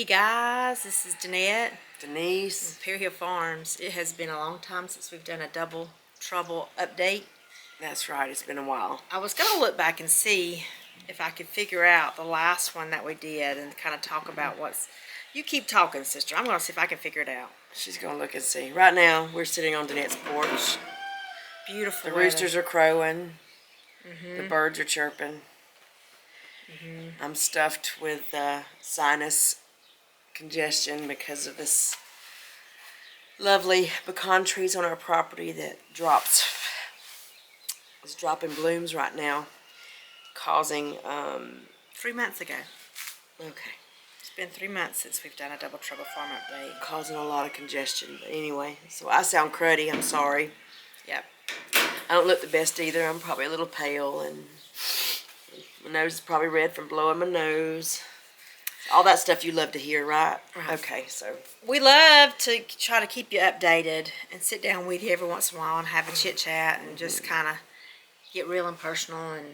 Hey guys, this is Danette. Denise. Pear Hill Farms. It has been a long time since we've done a double trouble update. That's right, it's been a while. I was going to look back and see if I could figure out the last one that we did and kind of talk about what's... You keep talking, sister. I'm going to see if I can figure it out. She's going to look and see. Right now, we're sitting on Danette's porch. Beautiful The weather. roosters are crowing. The birds are chirping. I'm stuffed with sinus congestion because of this lovely pecan trees on our property that is dropping blooms right now, causing 3 months ago. okay, It's been 3 months since we've done a double trouble farm update. causing a lot of congestion. But anyway, so I sound cruddy. I'm sorry. Yep. I don't look the best either. I'm probably a little pale, and my nose is probably red from blowing my nose. All that stuff you love to hear, right? Right. Okay, so We love to try to keep you updated and sit down with you every once in a while and have a chit chat and just kind of get real and personal and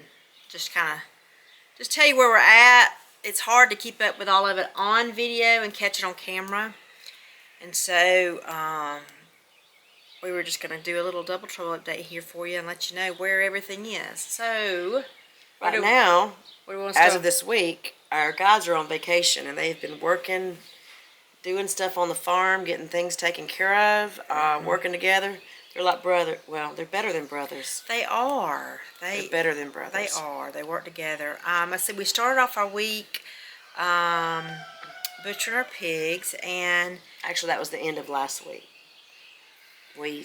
just tell you where we're at. It's hard to keep up with all of it on video and catch it on camera, and so we were just going to do a little double trouble update here for you and let you know where everything is. So right now, where do we want to start? as of this week, our guys are on vacation, and they've been working, doing stuff on the farm, getting things taken care of, working together. They're like brothers. Well, they're better than brothers. They are. They're better than brothers. They are. They work together. I said we started off our week butchering our pigs, and actually that was the end of last week. We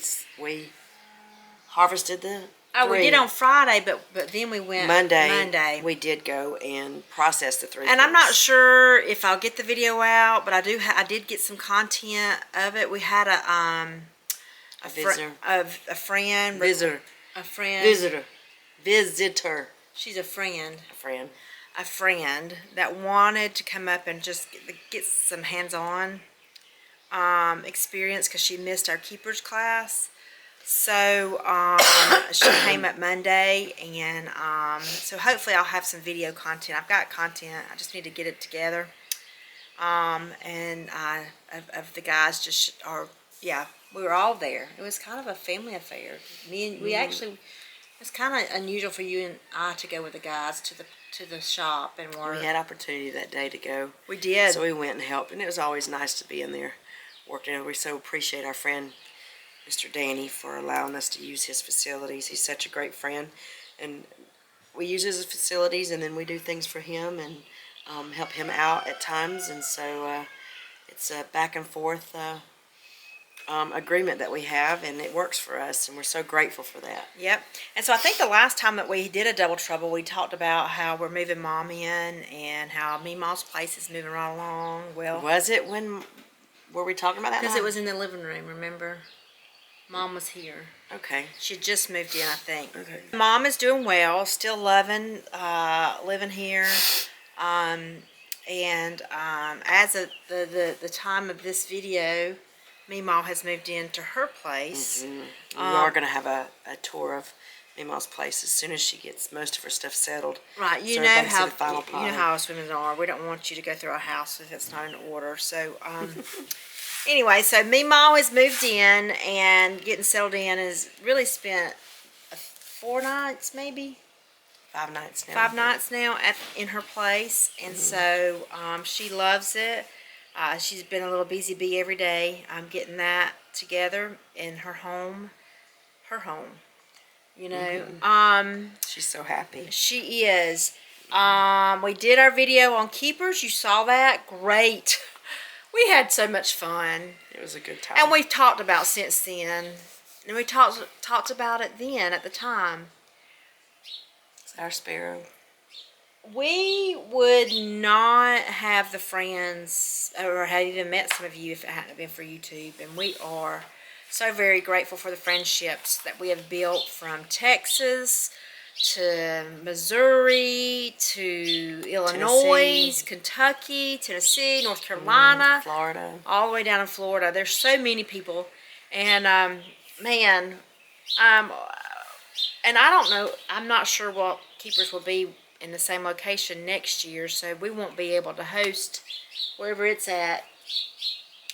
harvested the we did on Friday, but then we went Monday. We did go and process the 3 and I'm not sure if I'll get the video out, but I did get some content of it. We had a visitor. She's a friend. A friend that wanted to come up and just get some hands-on experience because she missed our keepers class. So she came up Monday, and so hopefully I'll have some video content. I've got content. I just need to get it together. And of the guys we were all there. It was kind of a family affair. We actually, it's kind of unusual for you and I to go with the guys to the shop and work. We had opportunity that day to go. We did. So we went and helped, and it was always nice to be in there working. We so appreciate our friend Mr. Danny for allowing us to use his facilities. He's such a great friend, and we use his facilities, and then we do things for him and help him out at times. And so it's a back and forth agreement that we have, and it works for us, and we're so grateful for that. Yep. And so I think the last time that we did a double trouble, we talked about how we're moving Mom in and how Meemaw's place is moving right along. Well, was it were we talking about that? Because it was in the living room, remember? Mom was here. Okay. She just moved in, I think. Okay. Mom is doing well, still loving living here. And as of the time of this video, Meemaw has moved into her place. We are going to have a tour of Meemaw's place as soon as she gets most of her stuff settled. Right, you so know how us women are. We don't want you to go through our house if it's not in order. So anyway, so Meemaw has moved in and getting settled in, has really spent 4 nights, maybe 5 nights now. 5 nights now in her place, and so she loves it. She's been a little busy bee every day. I'm getting that together in her home. You know. She's so happy. She is. We did our video on keepers. You saw that? Great. We had so much fun. It was a good time. And we've talked about since then. And we talked about it then at the time. It's our sparrow. We would not have the friends, or had even met some of you if it hadn't been for YouTube. And we are so very grateful for the friendships that we have built from Texas to Missouri to Illinois, Tennessee. Kentucky, Tennessee, North Carolina, Florida, all the way down in Florida. There's so many people, and man, and I don't know, I'm not sure what keepers will be in the same location next year, so we won't be able to host wherever it's at,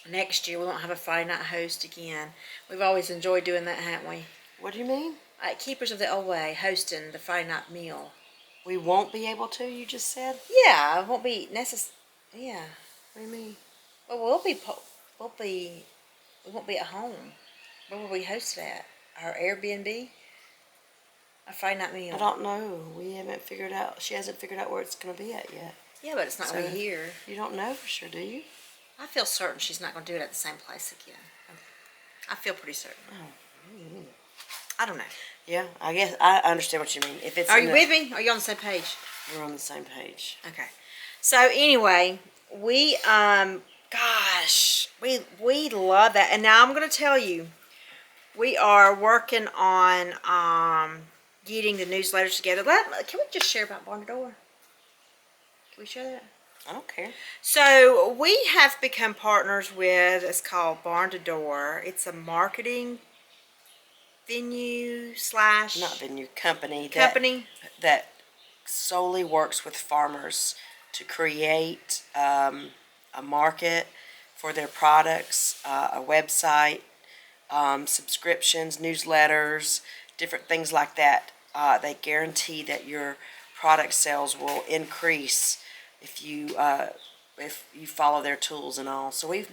next year we won't have a Friday night host again. We've always enjoyed doing that, haven't we? What do you mean? Keepers of the Old Way hosting the Friday night meal. We won't be able to, you just said? Yeah, it won't be necessary. Yeah. What do you mean? Well, we won't be at home. Where will we host it at? Our Airbnb? A Friday night meal. I don't know. We haven't figured out. She hasn't figured out where it's going to be at yet. Yeah, but it's not going to be here. You don't know for sure, do you? I feel certain she's not going to do it at the same place again. I feel pretty certain. Oh. I don't know. Yeah, I guess I understand what you mean. If it's Are you with me? Are you on the same page? We're on the same page. Okay. So anyway, we gosh, we love that. And now I'm going to tell you, we are working on getting the newsletters together. Can we just share about Barn to Door? Can we share that? I don't care. So we have become partners with, it's called Barn to Door. It's a marketing venue slash not venue, company that solely works with farmers to create a market for their products, a website, subscriptions, newsletters, different things like that. They guarantee that your product sales will increase if you follow their tools and all. So we've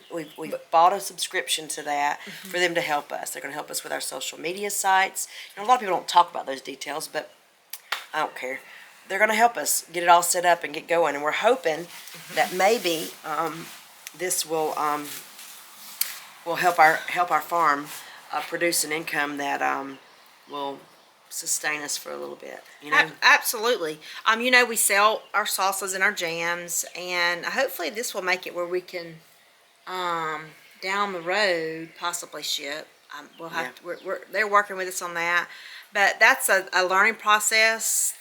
bought a subscription to that for them to help us. They're going to help us with our social media sites. You know, a lot of people don't talk about those details, but I don't care. They're going to help us get it all set up and get going. And we're hoping that maybe this will help our farm produce an income that will sustain us for a little bit, you know. Absolutely. You know, we sell our salsas and our jams, and hopefully this will make it where we can down the road possibly ship. We'll have to, they're working with us on that, but that's a learning process.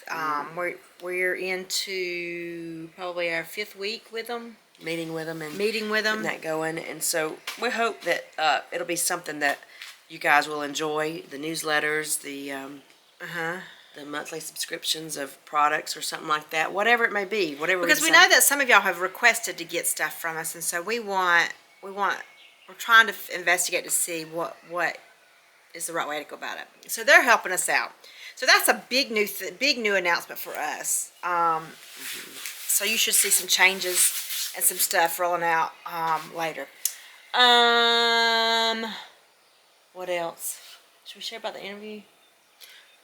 We're into probably our 5th week with them, meeting with them and getting that going. And so we hope that it'll be something that you guys will enjoy. The newsletters, the monthly subscriptions of products or something like that, whatever it may be, because we know that some of y'all have requested to get stuff from us, and so we're trying to investigate to see what is the right way to go about it. So they're helping us out. So that's a big new announcement for us. So you should see some changes and some stuff rolling out later. What else? Should we share about the interview?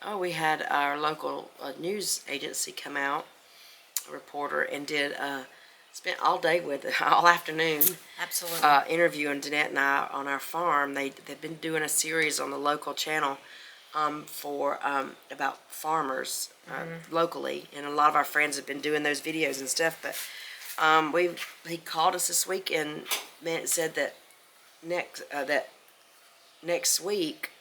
Oh, we had our local news agency come out, a reporter, and spent all day with it, all afternoon. Absolutely. Interviewing Danette and I on our farm. They've been doing a series on the local channel for about farmers locally, and a lot of our friends have been doing those videos and stuff. But he called us this week and said that next week,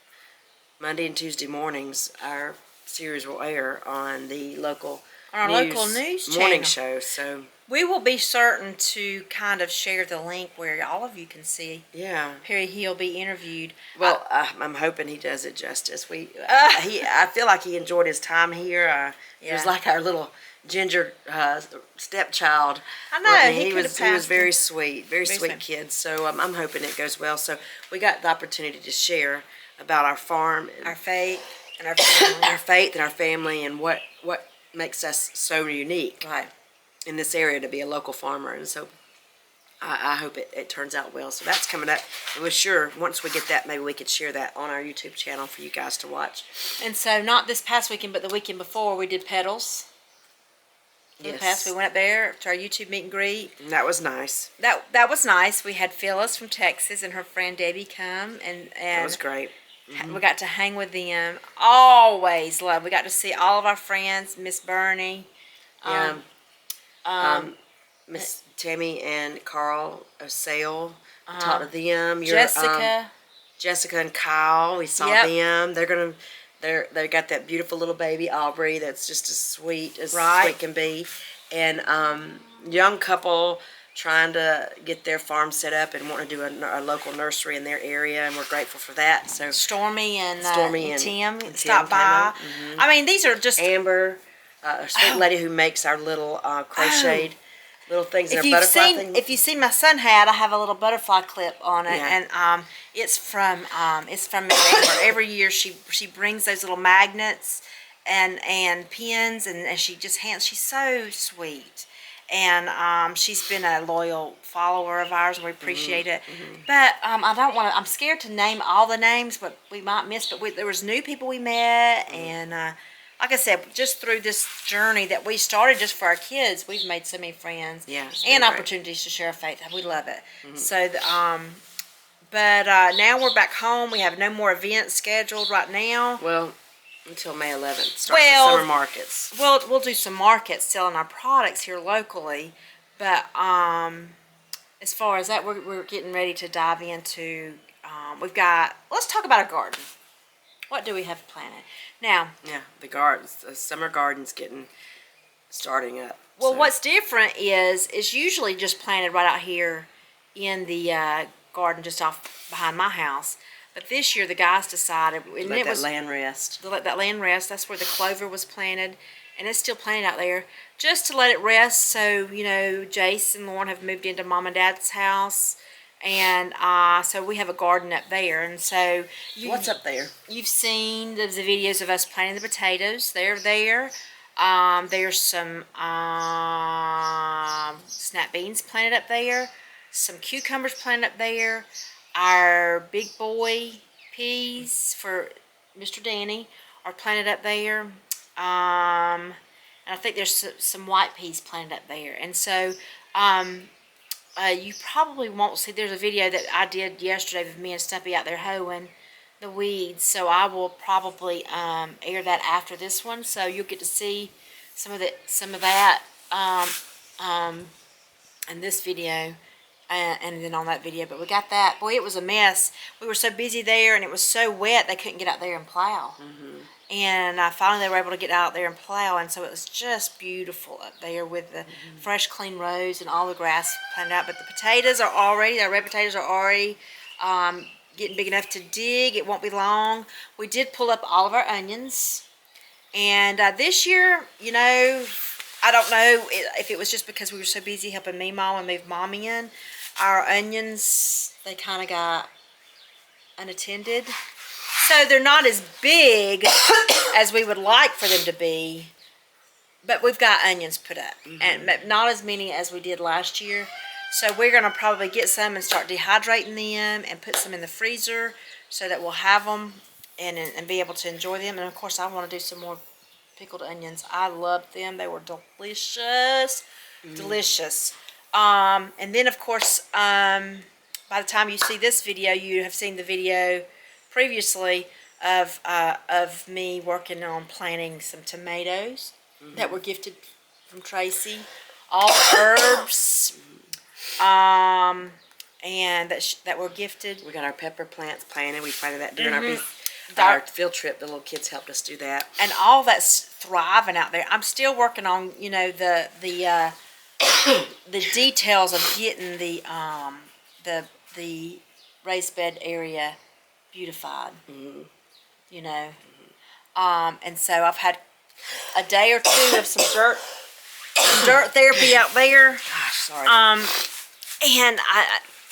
Monday and Tuesday mornings, our series will air on the local news morning channel. show. So we will be certain to kind of share the link where all of you can see. Yeah. He'll be interviewed. Well, I'm hoping he does it justice. I feel like he enjoyed his time here. He was like our little ginger stepchild. I know. He was very sweet, very sweet kid. So I'm hoping it goes well. So we got the opportunity to share about our farm, and our faith, and our family. Our faith and our family, and what makes us so unique in this area to be a local farmer. And so I hope it turns out well. So that's coming up. And we're sure once we get that, maybe we could share that on our YouTube channel for you guys to watch. And so not this past weekend, but the weekend before, we did Petals. Yes. We went up there to our YouTube meet and greet. And that was nice. That was nice. We had Phyllis from Texas and her friend Debbie come, and that was great. We got to hang with them. Always love. We got to see all of our friends, Miss Bernie, Miss Tammy and Carl O'Sale. Talked to them. Jessica and Kyle. We saw them. They got that beautiful little baby Aubrey that's just as sweet can be, and young couple trying to get their farm set up and want to do a local nursery in their area, and we're grateful for that. So Stormy and Tim and stopped by. I mean, these are just Amber, a sweet lady who makes our little crocheted little things. If They're you've butterfly seen, things. if you've seen my sun hat, I have a little butterfly clip on it, Yeah. and it's from Miss Amber. Every year she brings those little magnets and pins, and she just hands. She's so sweet, and she's been a loyal follower of ours, and we appreciate it. But I don't want to. I'm scared to name all the names, but we might miss. But there was new people we met, and like I said, just through this journey that we started just for our kids, we've made so many friends, Yeah, it's been and great. opportunities to share our faith. We love it. So, but now we're back home. We have no more events scheduled right now. Well, until May 11th, starts Well, the summer markets. We'll do some markets selling our products here locally, but as far as that, we're getting ready to dive into. We've got. Let's talk about our garden. What do we have planted now? Yeah, the summer garden's starting up. Well, so. what's different is it's usually just planted right out here in the garden just off behind my house. But this year the guys decided, and Let it that was land rest. to let that land rest. That's where the clover was planted, and it's still planted out there just to let it rest. So Jace and Lauren have moved into Mom and Dad's house, and so we have a garden up there. And so What's up there? You've seen the videos of us planting the potatoes. They're there. There's some snap beans planted up there, some cucumbers planted up there, our big boy peas for Mr. Danny are planted up there, and I think there's some white peas planted up there. And so you probably won't see, there's a video that I did yesterday with me and Stumpy out there hoeing the weeds, so I will probably air that after this one, so you'll get to see some of that in this video and then on that video. But we got that. Boy, it was a mess. We were so busy there, and it was so wet they couldn't get out there and plow. And finally they were able to get out there and plow, and so it was just beautiful up there with the fresh, clean rows and all the grass planted out. But the potatoes are already, our red potatoes are already getting big enough to dig. It won't be long. We did pull up all of our onions, and this year, I don't know if it was just because we were so busy helping me, Mom, and move Mommy in. Our onions, they kind of got unattended, so they're not as big as we would like for them to be. But we've got onions put up, and not as many as we did last year. So we're going to probably get some and start dehydrating them and put some in the freezer so that we'll have them and be able to enjoy them. And, of course, I want to do some more pickled onions. I loved them. They were delicious. Delicious. And then, of course, by the time you see this video, you have seen the video previously of me working on planting some tomatoes that were gifted from Tracy. All the herbs. And that were gifted. We got our pepper plants planted. We planted that during our field trip. The little kids helped us do that. And all that's thriving out there. I'm still working on, the details of getting the raised bed area beautified. And so I've had a day or two of some dirt therapy out there. Gosh, sorry. And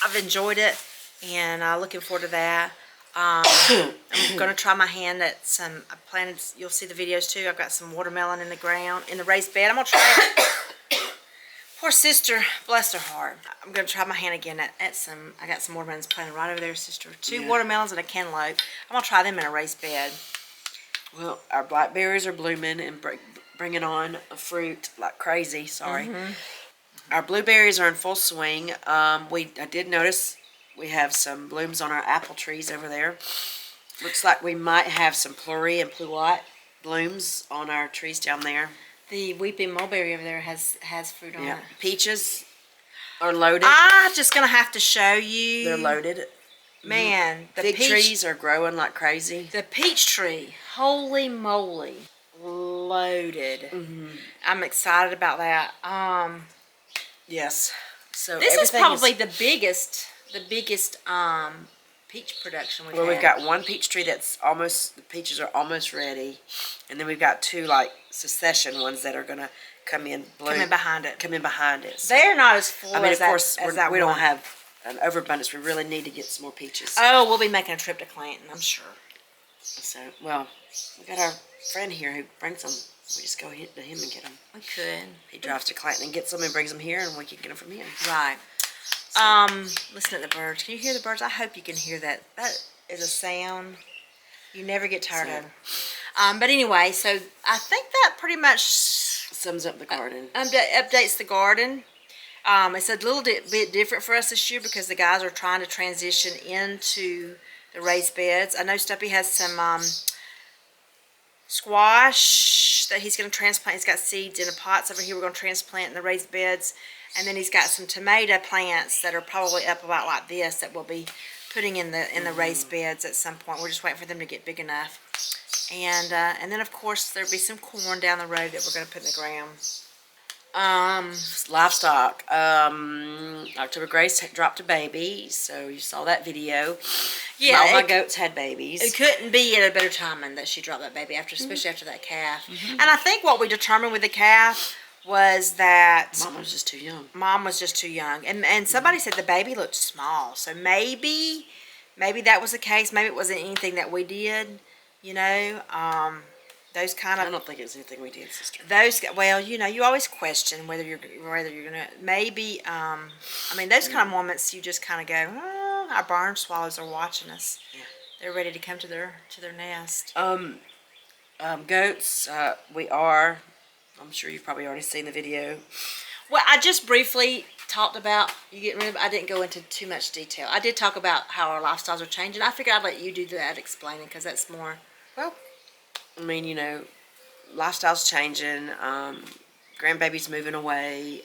I've enjoyed it, and looking forward to that. I'm going to try my hand at some, I planted, you'll see the videos too, I've got some watermelon in the ground, in the raised bed. I'm going to try it. Poor sister, bless her heart. I'm going to try my hand again at some, I got some watermelons planted right over there, sister. Two watermelons and a cantaloupe. I'm going to try them in a raised bed. Well, our blackberries are blooming and bringing on a fruit like crazy, sorry. Our blueberries are in full swing. I did notice we have some blooms on our apple trees over there. Looks like we might have some pleury and pluote blooms on our trees down there. The weeping mulberry over there has fruit on it. Peaches are loaded. I'm just going to have to show you. They're loaded. Man, the fig trees are growing like crazy. The peach tree, holy moly, loaded. I'm excited about that. Yes. So this is probably the biggest peach production we've had. We've got one peach tree that's almost, the peaches are almost ready, and then we've got two like succession ones that are gonna come in blue. Come in behind it. Come in behind it. So, They're not as full I mean, as of course, that we don't one. have an overabundance. We really need to get some more peaches. Oh, we'll be making a trip to Clanton, I'm sure. So, well, we got our friend here who brings them. We just go to him and get them. We could. He drives to Clanton and gets them and brings them here, and we can get them from him. Right. So, Listen to the birds. Can you hear the birds? I hope you can hear that. That is a sound you never get tired of. But anyway, so I think that pretty much sums up the garden. Updates the garden. It's a little bit different for us this year because the guys are trying to transition into the raised beds. I know Stumpy has some squash that he's going to transplant. He's got seeds in the pots over here we're going to transplant in the raised beds. And then he's got some tomato plants that are probably up about like this that we'll be putting in the raised beds at some point. We're just waiting for them to get big enough. And then of course there'll be some corn down the road that we're going to put in the ground. Livestock. October Grace dropped a baby, so you saw that video. Yeah, all my goats had babies. It couldn't be at a better timing that she dropped that baby especially after that calf. And I think what we determined with the calf was that Mom was just too young. Mom was just too young, and somebody said the baby looked small. So maybe that was the case. Maybe it wasn't anything that we did. You know, those kind of. I don't think it was anything we did, sister. Those, well, you know, you always question whether you're gonna maybe. I mean, those kind of moments you just kind of go, oh, our barn swallows are watching us. Yeah. They're ready to come to their nest. Goats. We are. I'm sure you've probably already seen the video. Well, I just briefly talked about you getting rid of. I didn't go into too much detail. I did talk about how our lifestyles are changing. I figured I'd let you do that explaining because that's more. Well, I mean, you know, lifestyle's changing. Grandbaby's moving away.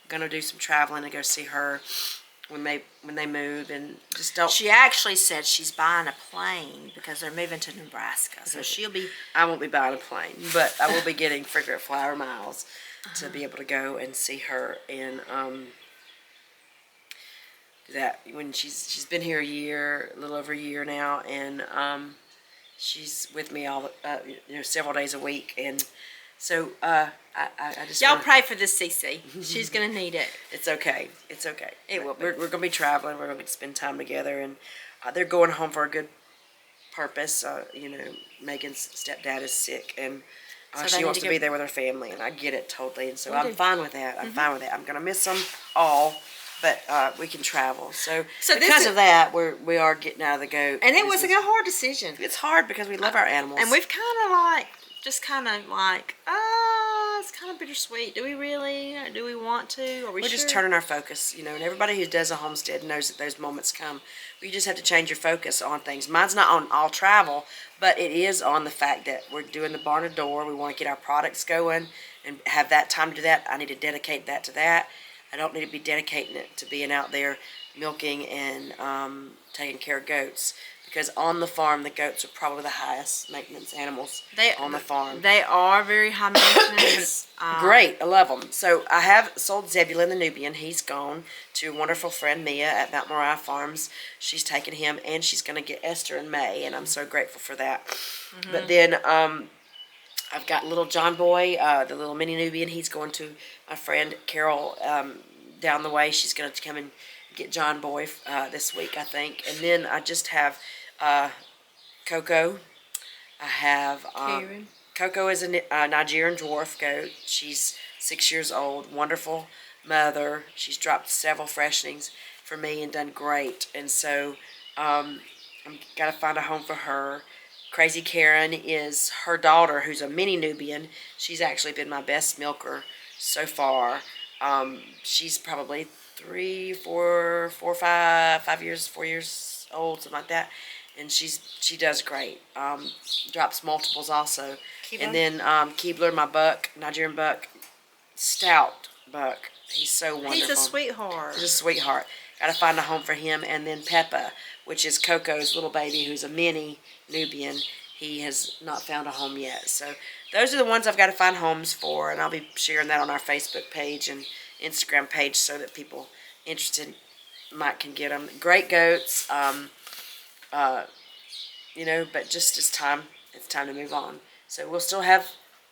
Gonna do some traveling to go see her when they move, and just don't. She actually said she's buying a plane because they're moving to Nebraska, so she'll be. I won't be buying a plane, but I will be getting frequent flyer miles to be able to go and see her, and that when she's been here a little over a year now, and she's with me all several days a week, and so I just y'all pray for this CC. She's gonna need it. It's okay. It's okay. It will be. We're gonna be traveling. We're gonna get to spend time together, and they're going home for a good purpose. You know, Megan's stepdad is sick, and So she they wants need to to be go- there with her family, and I get it totally. And so We I'm do. fine with that. I'm fine with that. I'm gonna miss them all, but we can travel. So So this because is- of that, we are getting out of the goat. And it was a business. hard decision. It's hard because we love our animals, And we've kind of it's kind of bittersweet. Do we really? Do we want to? Are we We're sure? just turning our focus, you know, and everybody who does a homestead knows that those moments come. You just have to change your focus on things. Mine's not on all travel, but it is on the fact that we're doing the barn to door. We want to get our products going and have that time to do that. I need to dedicate that to that. I don't need to be dedicating it to being out there milking and taking care of goats. Because on the farm, the goats are probably the highest maintenance animals on the farm. They are very high maintenance. Great, I love them. So I have sold Zebulon the Nubian. He's gone to a wonderful friend Mia at Mount Moriah Farms. She's taken him, and she's going to get Esther in May, and I'm so grateful for that. But then I've got little John Boy, the little mini Nubian. He's going to my friend Carol down the way. She's going to come and get John Boy this week, I think. And then I just have Coco. I have Karen. Coco is a Nigerian dwarf goat. She's 6 years old, wonderful mother. She's dropped several freshenings for me and done great. And so I'm got to find a home for her. Crazy Karen is her daughter, who's a mini Nubian. She's actually been my best milker so far. She's probably 4 years old, something like that. And she does great. Drops multiples also. Keebler? And then Keebler, my buck, Nigerian buck, stout buck. He's so wonderful. He's a sweetheart. He's a sweetheart. Got to find a home for him. And then Peppa, which is Coco's little baby, who's a mini Nubian. He has not found a home yet. So those are the ones I've got to find homes for, and I'll be sharing that on our Facebook page and Instagram page so that people interested might can get them. Great goats. You know, but just it's time to move on. So we'll still have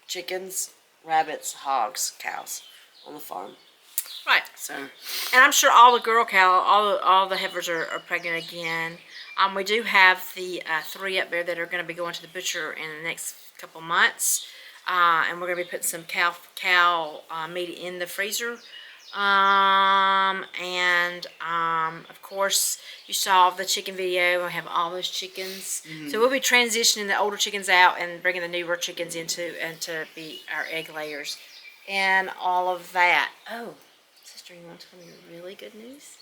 chickens, rabbits, hogs, cows on the farm. Right. So, and I'm sure all the girl cow, all the heifers are pregnant again. We do have the 3 up there that are going to be going to the butcher in the next couple months, and we're going to be putting some cow meat in the freezer. Of course, you saw the chicken video. I have all those chickens. So we'll be transitioning the older chickens out and bringing the newer chickens into to be our egg layers and all of that. Oh, sister, you want to tell me really good news?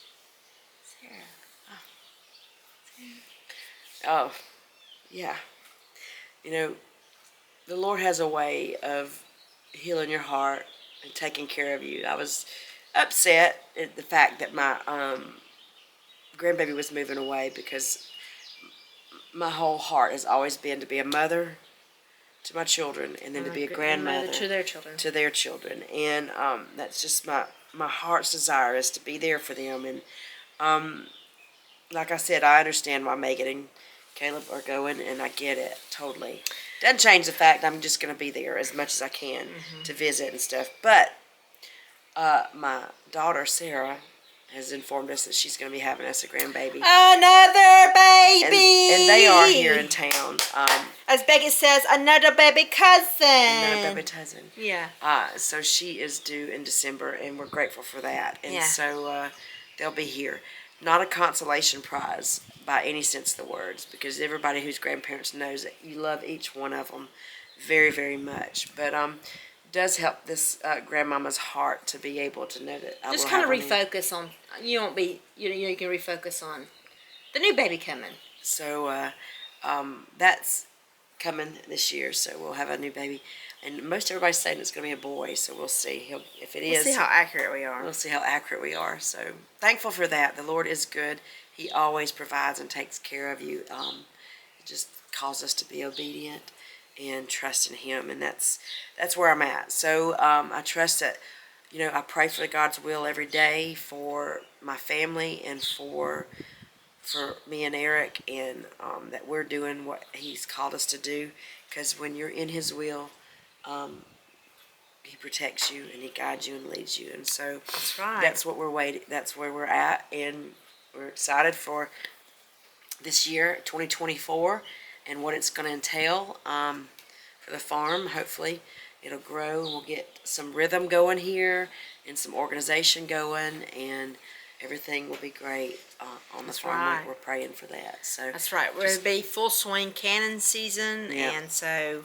Sarah. oh, yeah. You know, the Lord has a way of healing your heart and taking care of you. I was upset at the fact that my grandbaby was moving away, because my whole heart has always been to be a mother to my children, and then to be a grandmother to their children. And that's just my heart's desire, is to be there for them. And like I said, I understand why Megan and Caleb are going, and I get it totally. Doesn't change the fact I'm just going to be there as much as I can to visit and stuff. But my daughter Sarah has informed us that she's going to be having us a grandbaby. Another baby! And they are here in town. As Becky says, another baby cousin. Another baby cousin. Yeah. So she is due in December, and we're grateful for that. And so they'll be here. Not a consolation prize by any sense of the words, because everybody who's grandparents knows that you love each one of them very, very much. But does help this grandmama's heart to be able to know that I just will kind of have refocus on. You won't be. You can refocus on the new baby coming. So that's coming this year. So we'll have a new baby, and most everybody's saying it's going to be a boy. So we'll see. If it is, we'll see how accurate we are. We'll see how accurate we are. So thankful for that. The Lord is good. He always provides and takes care of you. It just calls us to be obedient and trust in Him, and that's where I'm at. So I trust that, I pray for God's will every day for my family and for me and Eric, and that we're doing what He's called us to do, because when you're in His will, He protects you and He guides you and leads you. And so that's right. That's what we're waiting. That's where we're at, and we're excited for this year, 2024, and what it's going to entail for the farm. Hopefully, it'll grow, and we'll get some rhythm going here and some organization going, and everything will be great on the farm. Right. We're praying for that. So that's right. We're going to be full swing cannon season, and so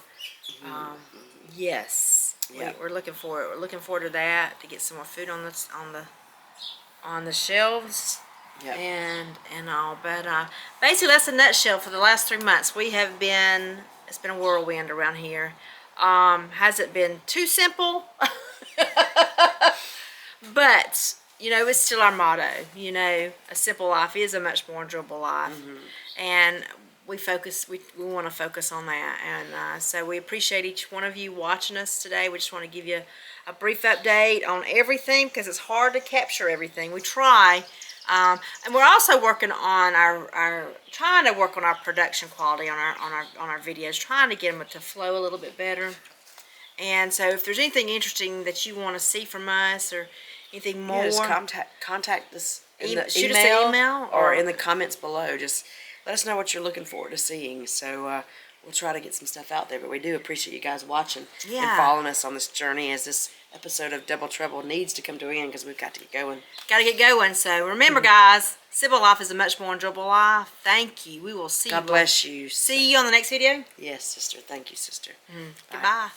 yes, we're looking forward. We're looking forward to that, to get some more food on the shelves. Yep. And all, but basically that's a nutshell for the last 3 months. It's been a whirlwind around here. Has it been too simple? But it's still our motto. A simple life is a much more enjoyable life, and we want to focus on that. And so we appreciate each one of you watching us today. We just want to give you a brief update on everything, because it's hard to capture everything. We try. And we're also working on trying to work on our production quality on our videos, trying to get them to flow a little bit better. And so, if there's anything interesting that you want to see from us, or anything more, just contact us in the shoot us an email or in the comments below. Just let us know what you're looking forward to seeing. So we'll try to get some stuff out there. But we do appreciate you guys watching and following us on this journey, as this episode of Double Trouble needs to come to an end, because we've got to get going. So remember, guys, simple life is a much more enjoyable life. Thank you. We will see you. God bless you. See you on the next video. Yes, sister. Thank you, sister. Goodbye.